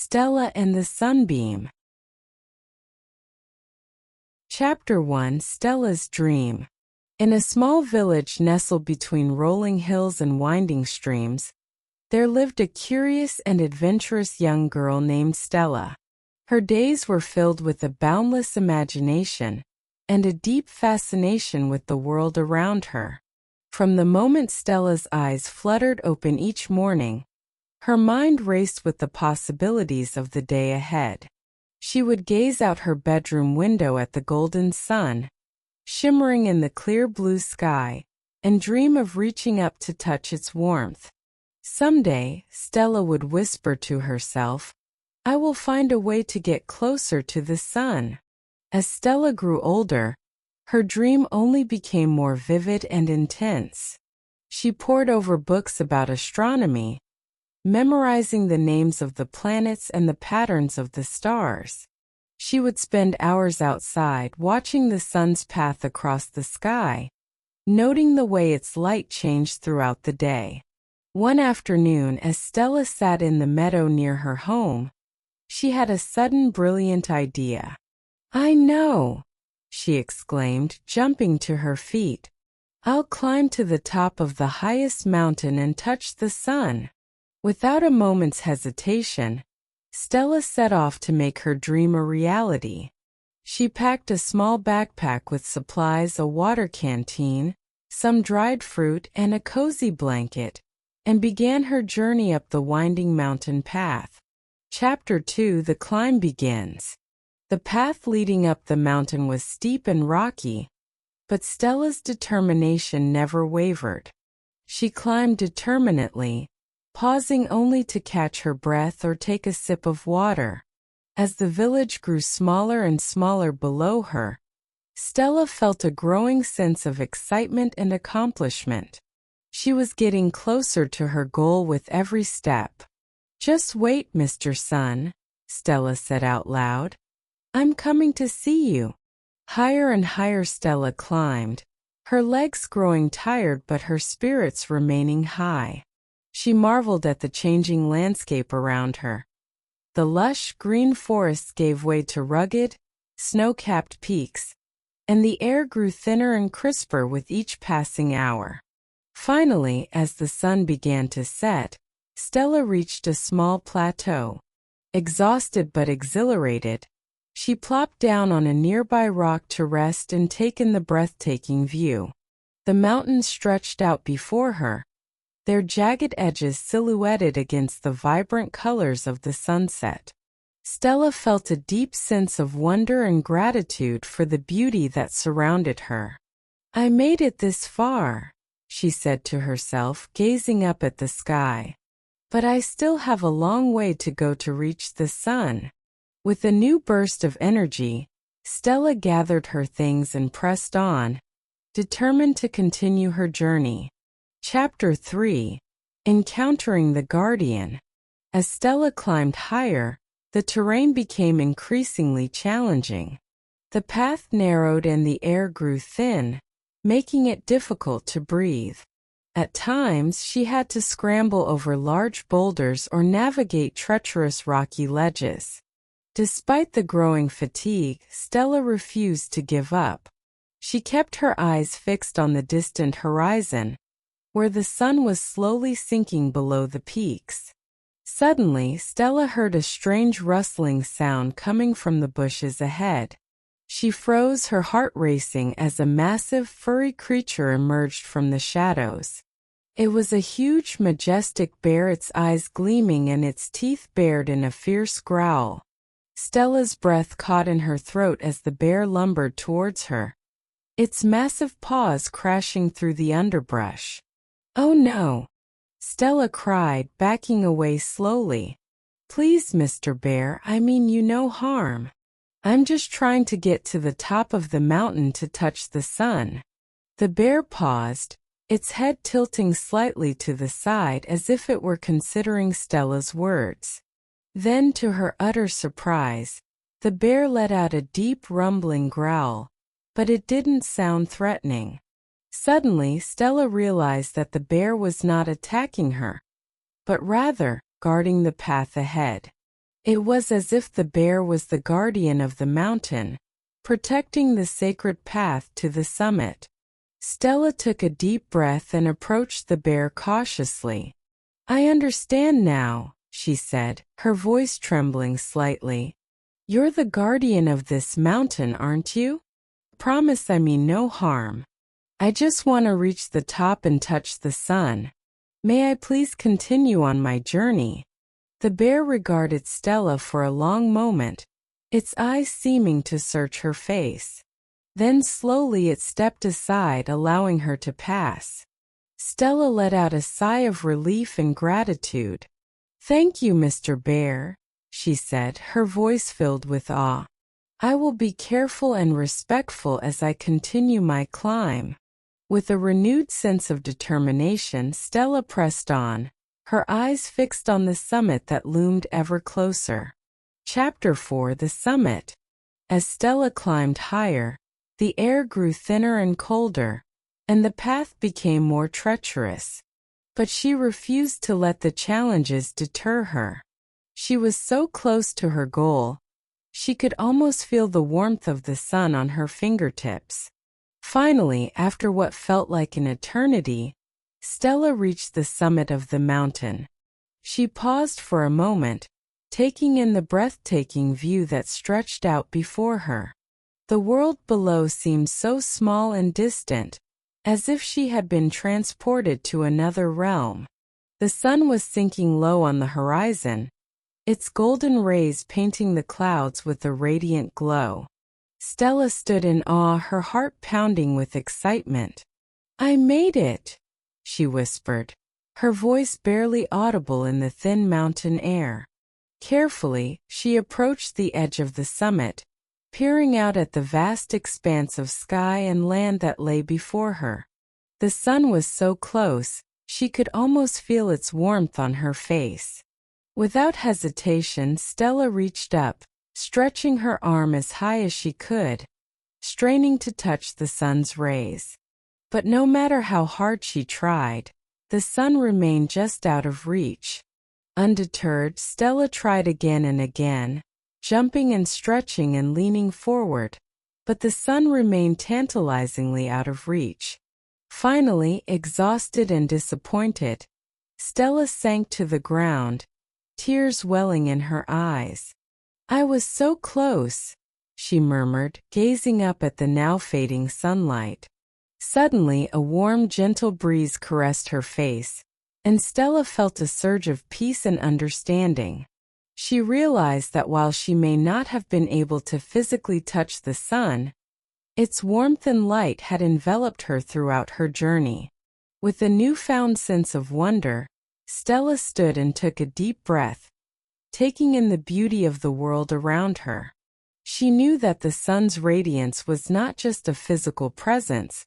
Stella and the Sunbeam. Chapter 1: Stella's Dream. In a small village nestled between rolling hills and winding streams, there lived a curious and adventurous young girl named Stella. Her days were filled with a boundless imagination and a deep fascination with the world around her. From the moment Stella's eyes fluttered open each morning, her mind raced with the possibilities of the day ahead. She would gaze out her bedroom window at the golden sun, shimmering in the clear blue sky, and dream of reaching up to touch its warmth. Someday, Stella would whisper to herself, "I will find a way to get closer to the sun." As Stella grew older, her dream only became more vivid and intense. She pored over books about astronomy, memorizing the names of the planets and the patterns of the stars. She would spend hours outside watching the sun's path across the sky, noting the way its light changed throughout the day. One afternoon, as Stella sat in the meadow near her home, she had a sudden brilliant idea. "I know!" she exclaimed, jumping to her feet. "I'll climb to the top of the highest mountain and touch the sun." Without a moment's hesitation, Stella set off to make her dream a reality. She packed a small backpack with supplies, a water canteen, some dried fruit, and a cozy blanket, and began her journey up the winding mountain path. Chapter 2: The Climb begins. The path leading up the mountain was steep and rocky, but Stella's determination never wavered. She climbed determinedly, pausing only to catch her breath or take a sip of water. As the village grew smaller and smaller below her, Stella felt a growing sense of excitement and accomplishment. She was getting closer to her goal with every step. "Just wait, Mr. Sun," Stella said out loud. "I'm coming to see you." Higher and higher Stella climbed, her legs growing tired but her spirits remaining high. She marveled at the changing landscape around her. The lush, green forests gave way to rugged, snow-capped peaks, and the air grew thinner and crisper with each passing hour. Finally, as the sun began to set, Stella reached a small plateau. Exhausted but exhilarated, she plopped down on a nearby rock to rest and take in the breathtaking view. The mountains stretched out before her, their jagged edges silhouetted against the vibrant colors of the sunset. Stella felt a deep sense of wonder and gratitude for the beauty that surrounded her. "I made it this far," she said to herself, gazing up at the sky. "But I still have a long way to go to reach the sun." With a new burst of energy, Stella gathered her things and pressed on, determined to continue her journey. Chapter 3: Encountering the Guardian. As Stella climbed higher, the terrain became increasingly challenging. The path narrowed and the air grew thin, making it difficult to breathe. At times, she had to scramble over large boulders or navigate treacherous rocky ledges. Despite the growing fatigue, Stella refused to give up. She kept her eyes fixed on the distant horizon, where the sun was slowly sinking below the peaks. Suddenly, Stella heard a strange rustling sound coming from the bushes ahead. She froze, her heart racing as a massive, furry creature emerged from the shadows. It was a huge, majestic bear, its eyes gleaming and its teeth bared in a fierce growl. Stella's breath caught in her throat as the bear lumbered towards her, its massive paws crashing through the underbrush. "Oh no!" Stella cried, backing away slowly. "Please, Mr. Bear, I mean you no harm. I'm just trying to get to the top of the mountain to touch the sun." The bear paused, its head tilting slightly to the side as if it were considering Stella's words. Then, to her utter surprise, the bear let out a deep rumbling growl, but it didn't sound threatening. Suddenly, Stella realized that the bear was not attacking her, but rather guarding the path ahead. It was as if the bear was the guardian of the mountain, protecting the sacred path to the summit. Stella took a deep breath and approached the bear cautiously. "I understand now," she said, her voice trembling slightly. "You're the guardian of this mountain, aren't you? Promise I mean no harm. I just want to reach the top and touch the sun. May I please continue on my journey?" The bear regarded Stella for a long moment, its eyes seeming to search her face. Then slowly it stepped aside, allowing her to pass. Stella let out a sigh of relief and gratitude. "Thank you, Mr. Bear," she said, her voice filled with awe. "I will be careful and respectful as I continue my climb." With a renewed sense of determination, Stella pressed on, her eyes fixed on the summit that loomed ever closer. Chapter 4: The Summit. As Stella climbed higher, the air grew thinner and colder, and the path became more treacherous. But she refused to let the challenges deter her. She was so close to her goal. She could almost feel the warmth of the sun on her fingertips. Finally, after what felt like an eternity, Stella reached the summit of the mountain. She paused for a moment, taking in the breathtaking view that stretched out before her. The world below seemed so small and distant, as if she had been transported to another realm. The sun was sinking low on the horizon, its golden rays painting the clouds with a radiant glow. Stella stood in awe, her heart pounding with excitement. "I made it," she whispered, her voice barely audible in the thin mountain air. Carefully, she approached the edge of the summit, peering out at the vast expanse of sky and land that lay before her. The sun was so close, she could almost feel its warmth on her face. Without hesitation, Stella reached up, stretching her arm as high as she could, straining to touch the sun's rays. But no matter how hard she tried, the sun remained just out of reach. Undeterred, Stella tried again and again, jumping and stretching and leaning forward, but the sun remained tantalizingly out of reach. Finally, exhausted and disappointed, Stella sank to the ground, tears welling in her eyes. "I was so close," she murmured, gazing up at the now fading sunlight. Suddenly, a warm, gentle breeze caressed her face, and Stella felt a surge of peace and understanding. She realized that while she may not have been able to physically touch the sun, its warmth and light had enveloped her throughout her journey. With a newfound sense of wonder, Stella stood and took a deep breath, taking in the beauty of the world around her. She knew that the sun's radiance was not just a physical presence,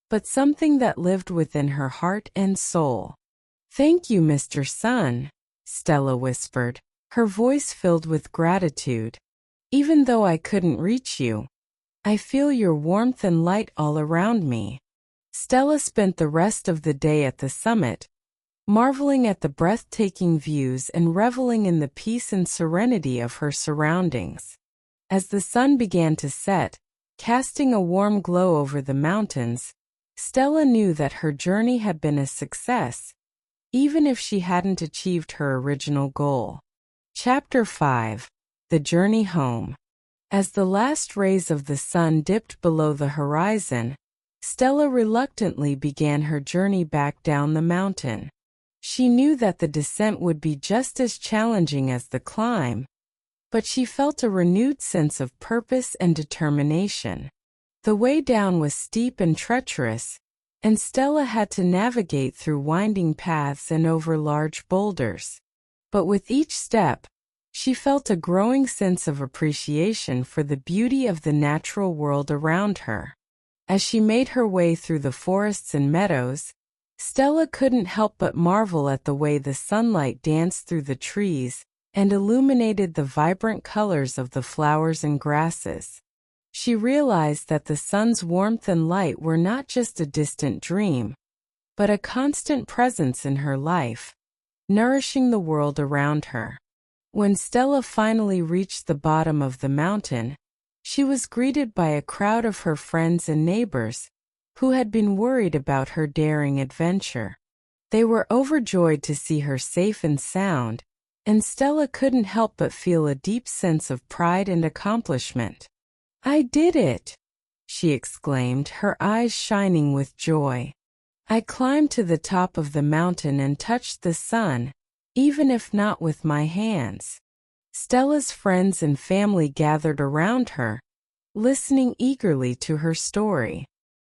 but something that lived within her heart and soul. "Thank you, Mr. Sun," Stella whispered, her voice filled with gratitude. "Even though I couldn't reach you, I feel your warmth and light all around me." Stella spent the rest of the day at the summit, marveling at the breathtaking views and reveling in the peace and serenity of her surroundings. As the sun began to set, casting a warm glow over the mountains, Stella knew that her journey had been a success, even if she hadn't achieved her original goal. Chapter 5: The Journey Home. As the last rays of the sun dipped below the horizon, Stella reluctantly began her journey back down the mountain. She knew that the descent would be just as challenging as the climb, but she felt a renewed sense of purpose and determination. The way down was steep and treacherous, and Stella had to navigate through winding paths and over large boulders. But with each step, she felt a growing sense of appreciation for the beauty of the natural world around her. As she made her way through the forests and meadows, Stella couldn't help but marvel at the way the sunlight danced through the trees and illuminated the vibrant colors of the flowers and grasses. She realized that the sun's warmth and light were not just a distant dream, but a constant presence in her life, nourishing the world around her. When Stella finally reached the bottom of the mountain, she was greeted by a crowd of her friends and neighbors, who had been worried about her daring adventure. They were overjoyed to see her safe and sound, and Stella couldn't help but feel a deep sense of pride and accomplishment. "I did it!" she exclaimed, her eyes shining with joy. "I climbed to the top of the mountain and touched the sun, even if not with my hands." Stella's friends and family gathered around her, listening eagerly to her story.